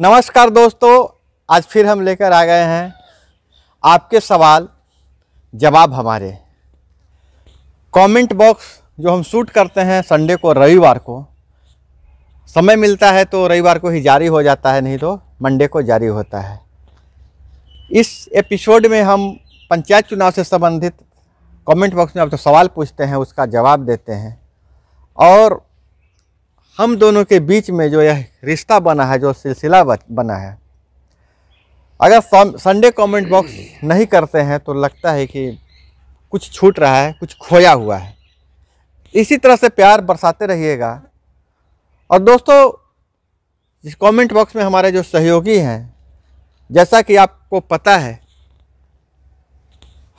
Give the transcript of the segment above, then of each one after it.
नमस्कार दोस्तों, आज फिर हम लेकर आ गए हैं आपके सवाल जवाब। हमारे कमेंट बॉक्स जो हम शूट करते हैं संडे को, रविवार को समय मिलता है तो रविवार को ही जारी हो जाता है, नहीं तो मंडे को जारी होता है। इस एपिसोड में हम पंचायत चुनाव से संबंधित कमेंट बॉक्स में आप तो सवाल पूछते हैं, उसका जवाब देते हैं। और हम दोनों के बीच में जो यह रिश्ता बना है, जो सिलसिला बना है, अगर संडे कमेंट बॉक्स नहीं करते हैं तो लगता है कि कुछ छूट रहा है, कुछ खोया हुआ है। इसी तरह से प्यार बरसाते रहिएगा। और दोस्तों, इस कमेंट बॉक्स में हमारे जो सहयोगी हैं, जैसा कि आपको पता है,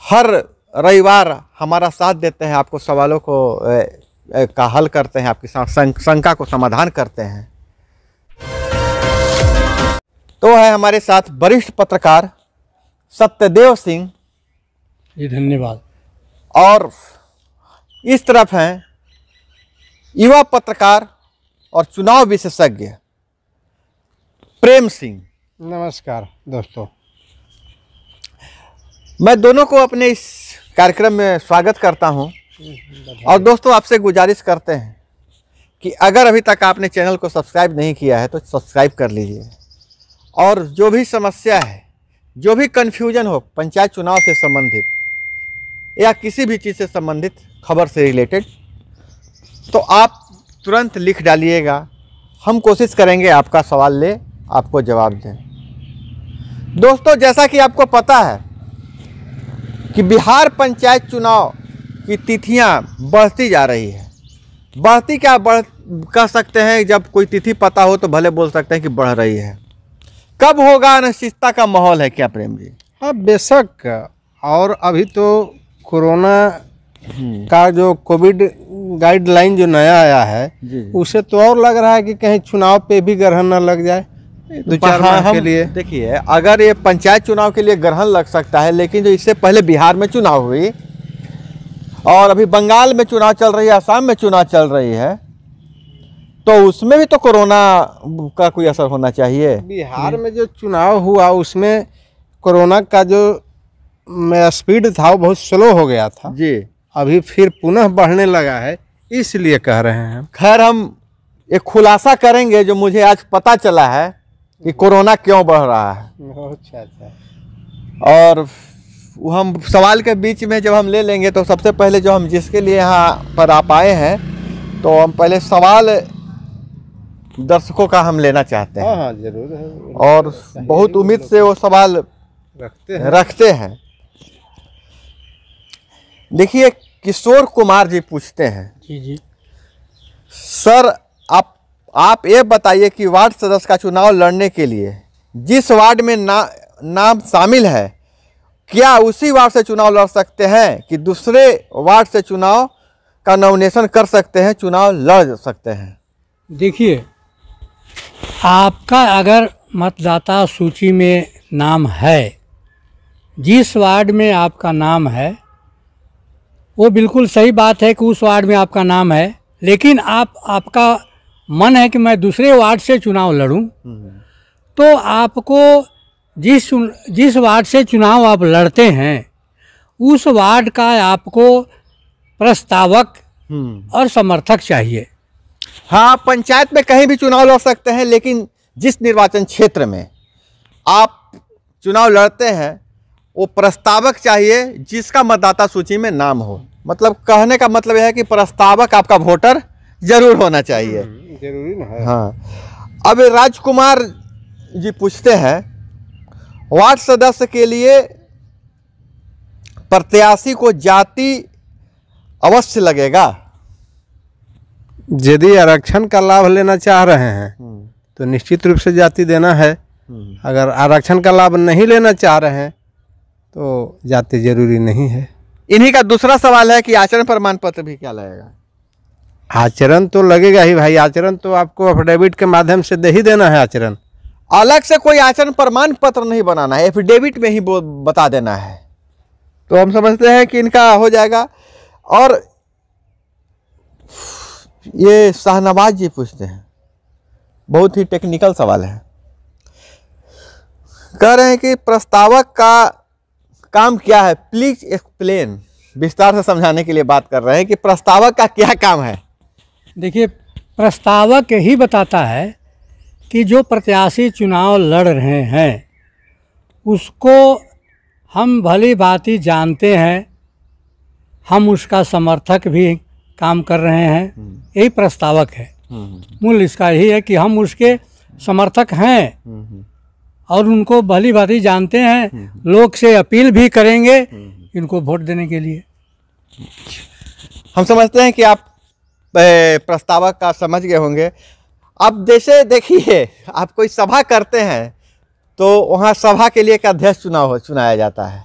हर रविवार हमारा साथ देते हैं, आपको सवालों को का हल करते हैं, आपकी शंका को समाधान करते हैं। तो है हमारे साथ वरिष्ठ पत्रकार सत्यदेव सिंह जी, धन्यवाद। और इस तरफ हैं युवा पत्रकार और चुनाव विशेषज्ञ प्रेम सिंह। नमस्कार दोस्तों। मैं दोनों को अपने इस कार्यक्रम में स्वागत करता हूं। और दोस्तों, आपसे गुजारिश करते हैं कि अगर अभी तक आपने चैनल को सब्सक्राइब नहीं किया है तो सब्सक्राइब कर लीजिए। और जो भी समस्या है, जो भी कन्फ्यूजन हो पंचायत चुनाव से संबंधित या किसी भी चीज़ से संबंधित, खबर से रिलेटेड, तो आप तुरंत लिख डालिएगा। हम कोशिश करेंगे आपका सवाल ले आपको जवाब दें। दोस्तों, जैसा कि आपको पता है कि बिहार पंचायत चुनाव की तिथियां बढ़ती जा रही है। बढ़ती क्या कह सकते हैं, जब कोई तिथि पता हो तो भले बोल सकते हैं कि बढ़ रही है। कब होगा, अनिश्चितता का माहौल है क्या प्रेम जी? हाँ, बेशक। और अभी तो कोरोना का जो कोविड गाइडलाइन जो नया आया है, उसे तो और लग रहा है कि कहीं चुनाव पे भी ग्रहण न लग जाए 2-4 माह के लिए। देखिए, अगर ये पंचायत चुनाव के लिए ग्रहण लग सकता है, लेकिन जो इससे पहले बिहार में चुनाव हुई और अभी बंगाल में चुनाव चल रही है, असम में चुनाव चल रही है, तो उसमें भी तो कोरोना का कोई असर होना चाहिए। बिहार में जो चुनाव हुआ उसमें कोरोना का जो स्पीड था वो बहुत स्लो हो गया था जी। अभी फिर पुनः बढ़ने लगा है, इसलिए कह रहे हैं। खैर, हम एक खुलासा करेंगे जो मुझे आज पता चला है कि कोरोना क्यों बढ़ रहा है। अच्छा। और हम सवाल के बीच में जब हम ले लेंगे तो सबसे पहले जो हम जिसके लिए यहाँ पर आप आए हैं, तो हम पहले सवाल दर्शकों का हम लेना चाहते हैं। हाँ, जरूर है। और बहुत उम्मीद से वो सवाल रखते हैं। देखिए, किशोर कुमार जी पूछते हैं। जी। सर, आप ये बताइए कि वार्ड सदस्य का चुनाव लड़ने के लिए जिस वार्ड में नाम शामिल है, क्या उसी वार्ड से चुनाव लड़ सकते हैं कि दूसरे वार्ड से चुनाव का नॉमिनेशन कर सकते हैं, चुनाव लड़ सकते हैं? देखिए, आपका अगर मतदाता सूची में नाम है, जिस वार्ड में आपका नाम है, वो बिल्कुल सही बात है कि उस वार्ड में आपका नाम है, लेकिन आपका मन है कि मैं दूसरे वार्ड से चुनाव लड़ूं, तो आपको जिस वार्ड से चुनाव आप लड़ते हैं, उस वार्ड का आपको प्रस्तावक और समर्थक चाहिए। हाँ, पंचायत में कहीं भी चुनाव लड़ सकते हैं, लेकिन जिस निर्वाचन क्षेत्र में आप चुनाव लड़ते हैं वो प्रस्तावक चाहिए जिसका मतदाता सूची में नाम हो। मतलब कहने का मतलब यह है कि प्रस्तावक आपका वोटर जरूर होना चाहिए। जरूरी ना है। हाँ। अब राजकुमार जी पूछते हैं, वार्ड सदस्य के लिए प्रत्याशी को जाति अवश्य लगेगा? यदि आरक्षण का लाभ लेना चाह रहे हैं तो निश्चित रूप से जाति देना है। अगर आरक्षण का लाभ नहीं लेना चाह रहे हैं तो जाति जरूरी नहीं है। इन्हीं का दूसरा सवाल है कि आचरण प्रमाण पत्र भी क्या लगेगा? आचरण तो लगेगा ही भाई। आचरण तो आपको एफिडेविट के माध्यम से दे ही देना है। आचरण अलग से कोई आचरण प्रमाण पत्र नहीं बनाना है, एफिडेविट में ही बता देना है, तो हम समझते हैं कि इनका हो जाएगा। और ये शाहनवाज जी पूछते हैं, बहुत ही टेक्निकल सवाल है कह रहे हैं कि प्रस्तावक का काम क्या है, प्लीज एक्सप्लेन। विस्तार से समझाने के लिए बात कर रहे हैं कि प्रस्तावक का क्या काम है। देखिए, प्रस्तावक ही बताता है कि जो प्रत्याशी चुनाव लड़ रहे हैं उसको हम भली भांति जानते हैं, हम उसका समर्थक भी काम कर रहे हैं, यही प्रस्तावक है। मूल इसका यही है कि हम उसके समर्थक हैं और उनको भली भांति जानते हैं, लोग से अपील भी करेंगे इनको वोट देने के लिए। हम समझते हैं कि आप प्रस्तावक का समझ गए होंगे। अब जैसे देखिए, आप कोई सभा करते हैं तो वहाँ सभा के लिए एक अध्यक्ष चुनाया जाता है,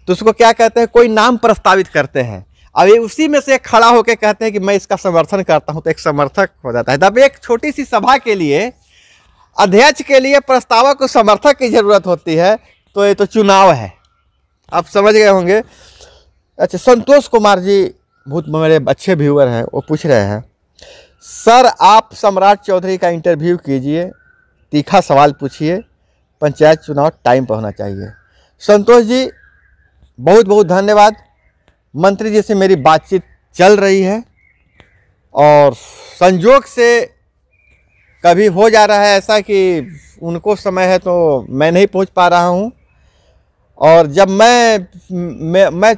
तो उसको क्या कहते हैं, कोई नाम प्रस्तावित करते हैं। अब ये उसी में से खड़ा होकर कहते हैं कि मैं इसका समर्थन करता हूँ, तो एक समर्थक हो जाता है। तब एक छोटी सी सभा के लिए अध्यक्ष के लिए प्रस्तावक को समर्थक की जरूरत होती है, तो ये तो चुनाव है। आप समझ गए होंगे। अच्छा, संतोष कुमार जी बहुत मेरे अच्छे व्यूअर हैं, वो पूछ रहे हैं, सर आप सम्राट चौधरी का इंटरव्यू कीजिए, तीखा सवाल पूछिए, पंचायत चुनाव टाइम पर होना चाहिए। संतोष जी बहुत बहुत धन्यवाद। मंत्री जी से मेरी बातचीत चल रही है और संजोग से कभी हो जा रहा है ऐसा कि उनको समय है तो मैं नहीं पहुंच पा रहा हूं, और जब मैं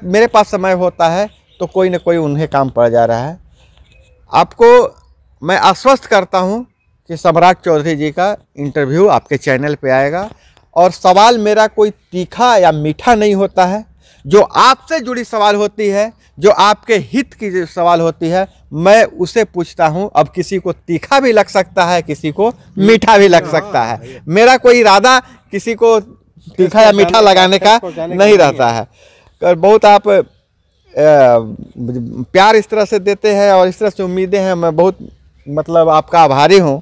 मेरे पास समय होता है तो कोई ना कोई उन्हें काम पड़ जा रहा है। आपको मैं आश्वस्त करता हूं कि सम्राट चौधरी जी का इंटरव्यू आपके चैनल पे आएगा, और सवाल मेरा कोई तीखा या मीठा नहीं होता है। जो आपसे जुड़ी सवाल होती है, जो आपके हित की जो सवाल होती है, मैं उसे पूछता हूं। अब किसी को तीखा भी लग सकता है, किसी को मीठा भी लग सकता है। मेरा कोई इरादा किसी को तीखा या मीठा लगाने का नहीं रहता है। और बहुत आप प्यार इस तरह से देते हैं और इस तरह से उम्मीदें हैं, मैं बहुत मतलब आपका आभारी हूं।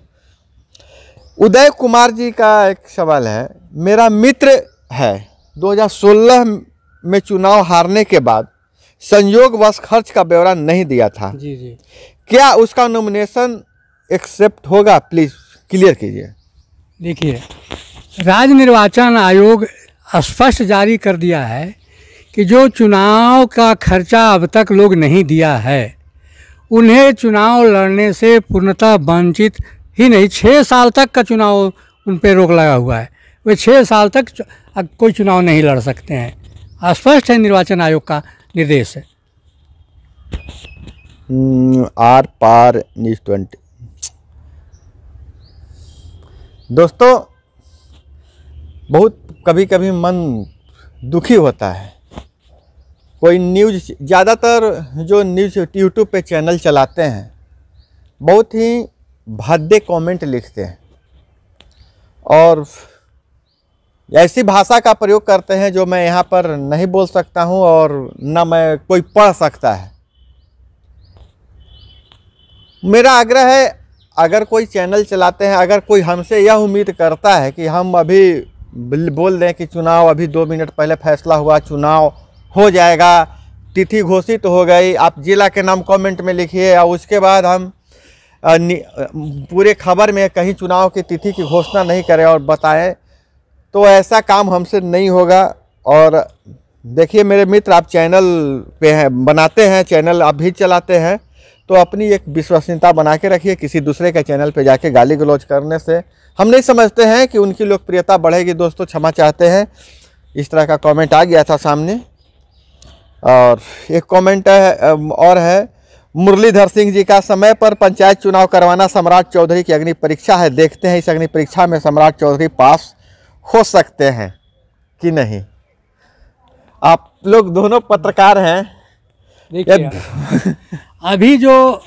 उदय कुमार जी का एक सवाल है, मेरा मित्र है 2016 में चुनाव हारने के बाद संयोगवश खर्च का ब्यौरा नहीं दिया था, जी, क्या उसका नॉमिनेशन एक्सेप्ट होगा, प्लीज क्लियर कीजिए। देखिए, राज्य निर्वाचन आयोग स्पष्ट जारी कर दिया है कि जो चुनाव का खर्चा अब तक लोग नहीं दिया है उन्हें चुनाव लड़ने से पूर्णतः वंचित ही नहीं, 6 साल तक का चुनाव उन पर रोक लगा हुआ है। वे 6 साल तक कोई चुनाव नहीं लड़ सकते हैं, स्पष्ट है निर्वाचन आयोग का निर्देश है। आर पार न्यूज़ 20। दोस्तों, बहुत कभी कभी मन दुखी होता है। कोई न्यूज़, ज़्यादातर जो न्यूज़ यूट्यूब पे चैनल चलाते हैं बहुत ही भद्दे कमेंट लिखते हैं और ऐसी भाषा का प्रयोग करते हैं जो मैं यहाँ पर नहीं बोल सकता हूँ और न मैं कोई पढ़ सकता है। मेरा आग्रह है, अगर कोई चैनल चलाते हैं, अगर कोई हमसे यह उम्मीद करता है कि हम अभी बोल दें कि चुनाव अभी 2 मिनट पहले फैसला हुआ, चुनाव हो जाएगा, तिथि घोषित हो गई, आप जिला के नाम कमेंट में लिखिए और उसके बाद हम पूरे खबर में कहीं चुनाव की तिथि की घोषणा नहीं करें और बताएं, तो ऐसा काम हमसे नहीं होगा। और देखिए मेरे मित्र, आप चैनल पे हैं, बनाते हैं चैनल, आप भी चलाते हैं, तो अपनी एक विश्वसनीयता बना के रखिए। किसी दूसरे के चैनल पे जाके गाली गलौज करने से हम नहीं समझते हैं कि उनकी लोकप्रियता बढ़ेगी। दोस्तों क्षमा चाहते हैं, इस तरह का कमेंट आ गया था सामने। और एक कमेंट है और है, मुरलीधर सिंह जी का, समय पर पंचायत चुनाव करवाना सम्राट चौधरी की अग्नि परीक्षा है, देखते हैं इस अग्नि परीक्षा में सम्राट चौधरी पास हो सकते हैं कि नहीं। आप लोग दोनों पत्रकार हैं। देखिए अभी जो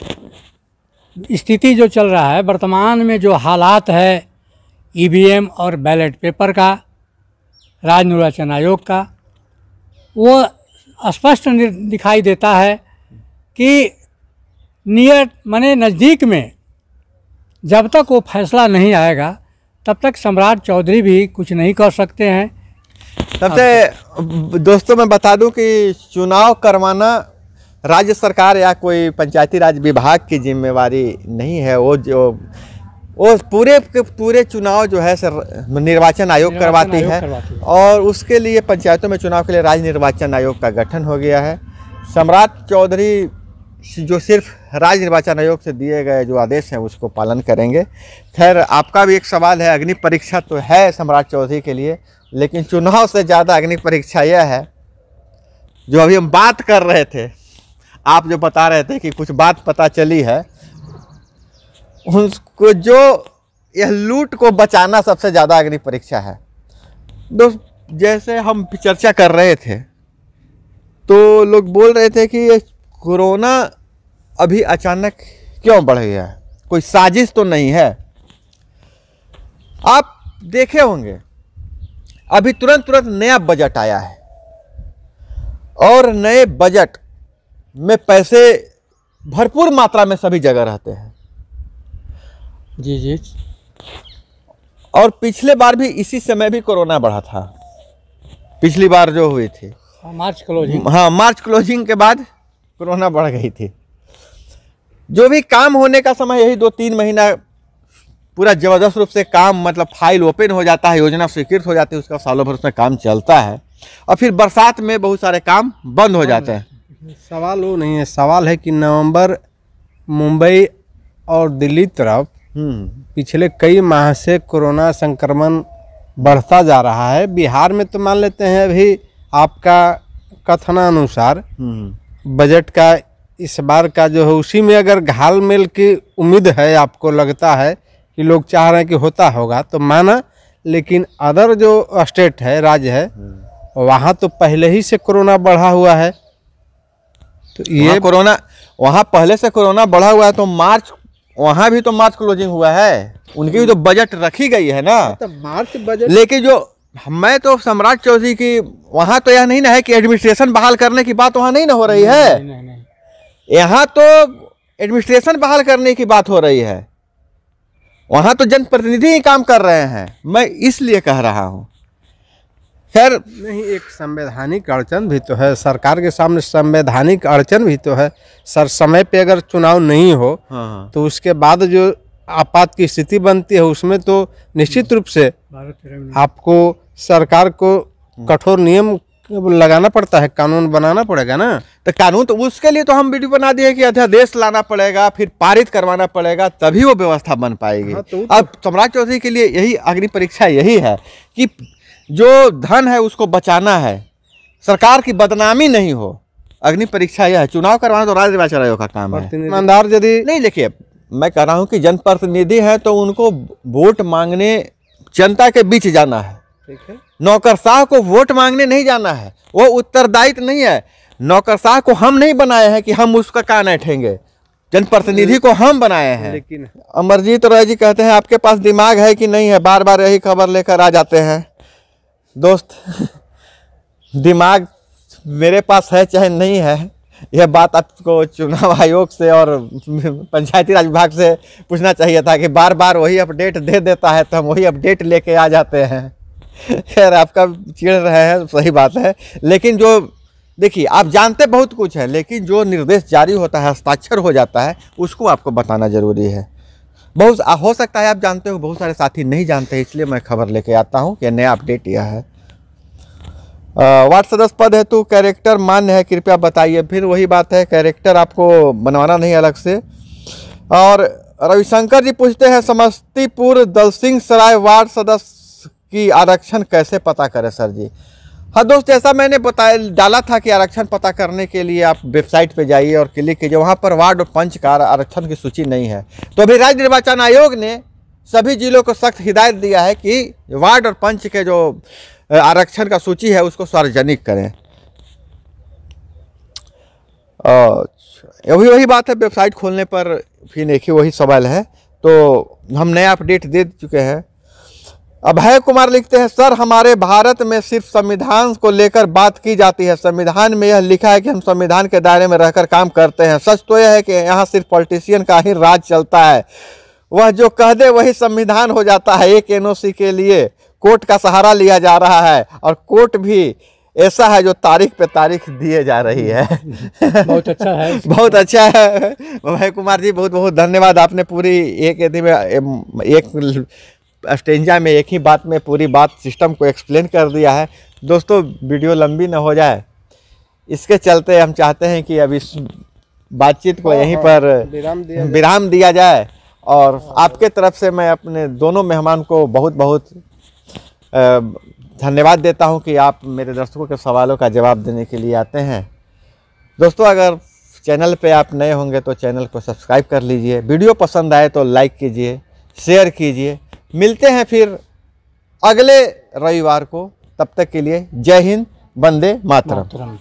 स्थिति जो चल रहा है, वर्तमान में जो हालात है ईवीएम और बैलेट पेपर का, राज्य निर्वाचन आयोग का, वो स्पष्ट दिखाई देता है कि नियर माने नज़दीक में जब तक वो फैसला नहीं आएगा तब तक सम्राट चौधरी भी कुछ नहीं कर सकते हैं। सबसे दोस्तों मैं बता दूं कि चुनाव करवाना राज्य सरकार या कोई पंचायती राज विभाग की जिम्मेवारी नहीं है। वो जो वो पूरे के पूरे चुनाव जो है सर निर्वाचन आयोग करवाती है और उसके लिए पंचायतों में चुनाव के लिए राज्य निर्वाचन आयोग का गठन हो गया है। सम्राट चौधरी जो सिर्फ राज्य निर्वाचन आयोग से दिए गए जो आदेश हैं उसको पालन करेंगे। खैर आपका भी एक सवाल है, अग्नि परीक्षा तो है सम्राट चौधरी के लिए, लेकिन चुनाव से ज़्यादा अग्नि परीक्षा यह है जो अभी हम बात कर रहे थे, आप जो बता रहे थे कि कुछ बात पता चली है, उसको जो यह लूट को बचाना सबसे ज़्यादा अग्नि परीक्षा है। दोस्त जैसे हम चर्चा कर रहे थे तो लोग बोल रहे थे कि ये कोरोना अभी अचानक क्यों बढ़ गया है, कोई साजिश तो नहीं है। आप देखे होंगे अभी तुरंत नया बजट आया है और नए बजट में पैसे भरपूर मात्रा में सभी जगह रहते हैं। जी जी। और पिछले बार भी इसी समय भी कोरोना बढ़ा था, पिछली बार जो हुई थी मार्च क्लोजिंग, हाँ मार्च क्लोजिंग के बाद कोरोना बढ़ गई थी। जो भी काम होने का समय यही 2-3 महीना पूरा जबरदस्त रूप से काम, मतलब फाइल ओपन हो जाता है, योजना स्वीकृत हो जाती है, उसका सालों भर उसमें काम चलता है और फिर बरसात में बहुत सारे काम बंद हो जाते हैं। सवाल वो नहीं है, सवाल है कि नवंबर मुंबई और दिल्ली तरफ पिछले कई माह से कोरोना संक्रमण बढ़ता जा रहा है। बिहार में तो मान लेते हैं अभी आपका कथनानुसार बजट का इस बार का जो है उसी में अगर घालमेल की उम्मीद है, आपको लगता है कि लोग चाह रहे हैं कि होता होगा तो माना, लेकिन अदर जो स्टेट है, राज्य है, वहाँ तो पहले ही से कोरोना बढ़ा हुआ है। तो ये कोरोना वहाँ पहले से कोरोना बढ़ा हुआ है तो मार्च, वहाँ भी तो मार्च क्लोजिंग हुआ है, उनकी भी तो बजट रखी गई है ना, तो मार्च बजट। लेकिन जो मैं तो सम्राट चौधरी की वहाँ तो यह नहीं ना है कि एडमिनिस्ट्रेशन बहाल करने की बात वहाँ नहीं ना हो रही है, नहीं। यहाँ तो एडमिनिस्ट्रेशन बहाल करने की बात हो रही है, वहाँ तो जनप्रतिनिधि ही काम कर रहे हैं। मैं इसलिए कह रहा हूँ। खैर नहीं, एक संवैधानिक अड़चन भी तो है, सरकार के सामने संवैधानिक अड़चन भी तो है सर। समय पे अगर चुनाव नहीं हो तो उसके बाद जो आपात की स्थिति बनती है उसमें तो निश्चित रूप से आपको सरकार को कठोर नियम लगाना पड़ता है, कानून बनाना पड़ेगा ना। तो कानून तो उसके लिए तो हम वीडियो बना दिए कि अध्यादेश लाना पड़ेगा, फिर पारित करवाना पड़ेगा, तभी वो व्यवस्था बन पाएगी। अब सम्राट चौधरी के लिए यही अग्नि परीक्षा यही है कि जो धन है उसको बचाना है, सरकार की बदनामी नहीं हो। अग्नि परीक्षा यह है, चुनाव करवाना तो राज्य निर्वाचन आयोग का काम है। ईमानदार यदि नहीं, देखिए मैं कह रहा हूँ कि जनप्रतिनिधि हैं तो उनको वोट मांगने जनता के बीच जाना है, ठीक है। नौकरशाह को वोट मांगने नहीं जाना है, वो उत्तरदायित्व नहीं है। नौकरशाह को हम नहीं बनाए हैं कि हम उसका कान ऐठेंगे, जनप्रतिनिधि को हम बनाए हैं। लेकिन अमरजीत रॉय जी कहते हैं आपके पास दिमाग है कि नहीं है, बार बार यही खबर लेकर आ जाते हैं। दोस्त दिमाग मेरे पास है चाहे नहीं है, यह बात आपको चुनाव आयोग से और पंचायती राज विभाग से पूछना चाहिए था कि बार बार वही अपडेट दे देता है तो हम वही अपडेट लेके आ जाते हैं। खैर आपका चिढ़ रहे हैं, सही बात है, लेकिन जो देखिए आप जानते बहुत कुछ है, लेकिन जो निर्देश जारी होता है, हस्ताक्षर हो जाता है, उसको आपको बताना जरूरी है। बहुत हो सकता है आप जानते हो, बहुत सारे साथी नहीं जानते, इसलिए मैं खबर लेके आता हूँ कि नया अपडेट यह है। वार्ड सदस्य पद है तो कैरेक्टर मान्य है, कृपया बताइए। फिर वही बात है, कैरेक्टर आपको बनवाना नहीं अलग से। और रविशंकर जी पूछते हैं समस्तीपुर दलसिंह सराय वार्ड सदस्य की आरक्षण कैसे पता करें सर जी। हाँ दोस्त, जैसा मैंने बताया डाला था कि आरक्षण पता करने के लिए आप वेबसाइट पे जाइए और क्लिक कीजिए, वहाँ पर वार्ड और पंच का आरक्षण की सूची नहीं है। तो अभी राज्य निर्वाचन आयोग ने सभी जिलों को सख्त हिदायत दिया है कि वार्ड और पंच के जो आरक्षण का सूची है उसको सार्वजनिक करें। वही बात है, वेबसाइट खोलने पर फिर एक ही वही सवाल है। तो हम नया अपडेट दे चुके हैं। अभय कुमार लिखते हैं सर हमारे भारत में सिर्फ संविधान को लेकर बात की जाती है, संविधान में यह लिखा है कि हम संविधान के दायरे में रहकर काम करते हैं। सच तो यह है कि यहाँ सिर्फ पॉलिटिशियन का ही राज चलता है, वह जो कह दे वही संविधान हो जाता है। एक एनओसी के लिए कोर्ट का सहारा लिया जा रहा है और कोर्ट भी ऐसा है जो तारीख पे तारीख दिए जा रही है। बहुत अच्छा है। बहुत अच्छा है भाई कुमार जी, बहुत बहुत धन्यवाद। आपने पूरी एक स्टेंजा में एक ही बात में पूरी बात सिस्टम को एक्सप्लेन कर दिया है। दोस्तों वीडियो लंबी न हो जाए, इसके चलते हम चाहते हैं कि अब इस बातचीत को यहीं पर विराम दिया जाए। और आपके तरफ से मैं अपने दोनों मेहमान को बहुत बहुत धन्यवाद देता हूं कि आप मेरे दर्शकों के सवालों का जवाब देने के लिए आते हैं। दोस्तों अगर चैनल पे आप नए होंगे तो चैनल को सब्सक्राइब कर लीजिए, वीडियो पसंद आए तो लाइक कीजिए, शेयर कीजिए। मिलते हैं फिर अगले रविवार को, तब तक के लिए जय हिंद, वंदे मातरम।